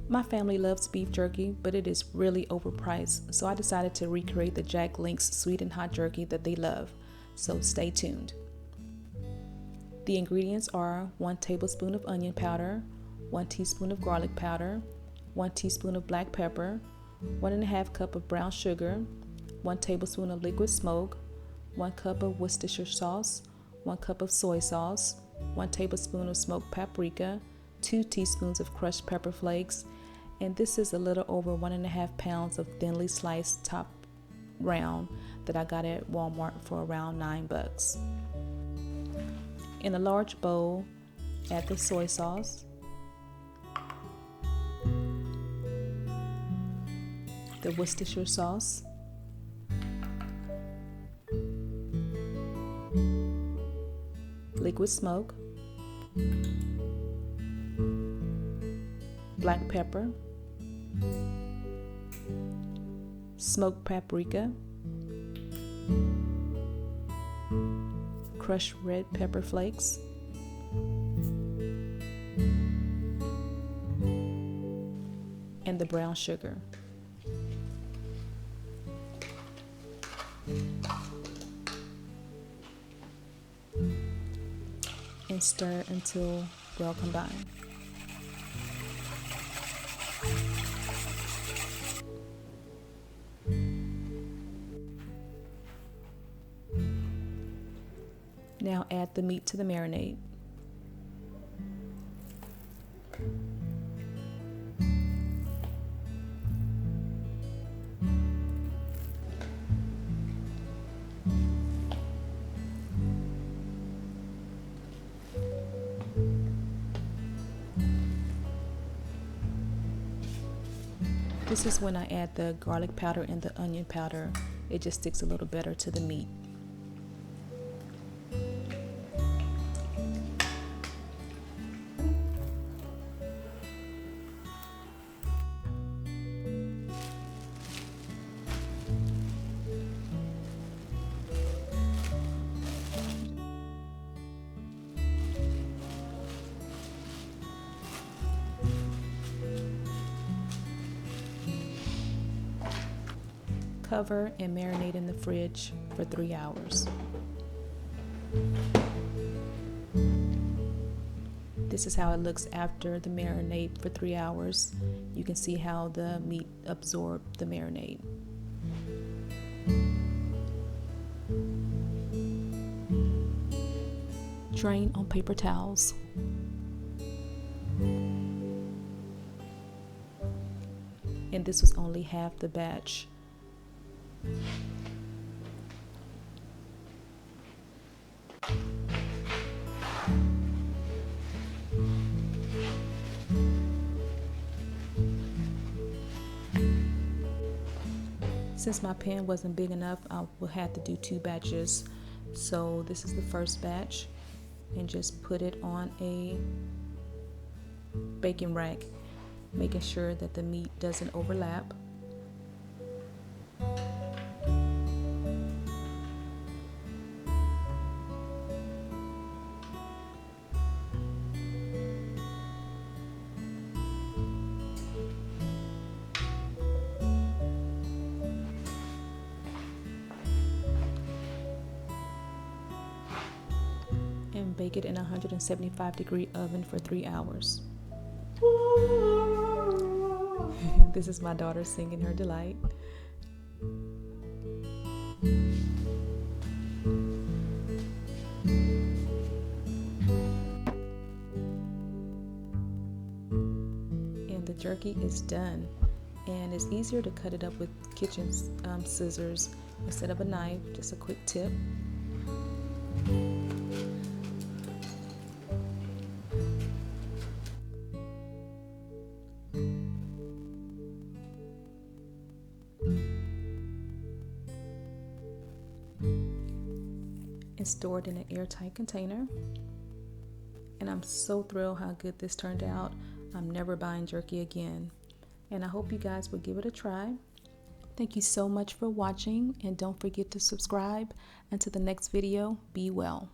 My family loves beef jerky, but it is really overpriced, so I decided to recreate the Jack Link's sweet and hot jerky that they love, so stay tuned. The ingredients are 1 tablespoon of onion powder, 1 teaspoon of garlic powder, 1 teaspoon of black pepper, 1½ cup of brown sugar, 1 tablespoon of liquid smoke, 1 cup of Worcestershire sauce, 1 cup of soy sauce, 1 tablespoon of smoked paprika, 2 teaspoons of crushed pepper flakes, and this is a little over 1½ pounds of thinly sliced top round that I got at Walmart for around $9. In a large bowl, add the soy sauce, the Worcestershire sauce, liquid smoke, black pepper, smoked paprika, crushed red pepper flakes, and the brown sugar. And stir until well combined. Now add the meat to the marinade. This is when I add the garlic powder and the onion powder. It just sticks a little better to the meat. Cover and marinate in the fridge for 3 hours. This is how it looks after the marinade for 3 hours. You can see how the meat absorbed the marinade. Drain on paper towels. And this was only half the batch. Since my pan wasn't big enough, I will have to do 2 batches. So this is the first batch, and just put it on a baking rack, making sure that the meat doesn't overlap. And bake it in a 175-degree oven for 3 hours. This is my daughter singing her delight. And the jerky is done. And it's easier to cut it up with kitchen scissors instead of a knife, just a quick tip. And stored in an airtight container. And I'm so thrilled how good this turned out. I'm never buying jerky again. And I hope you guys will give it a try. Thank you so much for watching, and don't forget to subscribe. Until the next video, be well.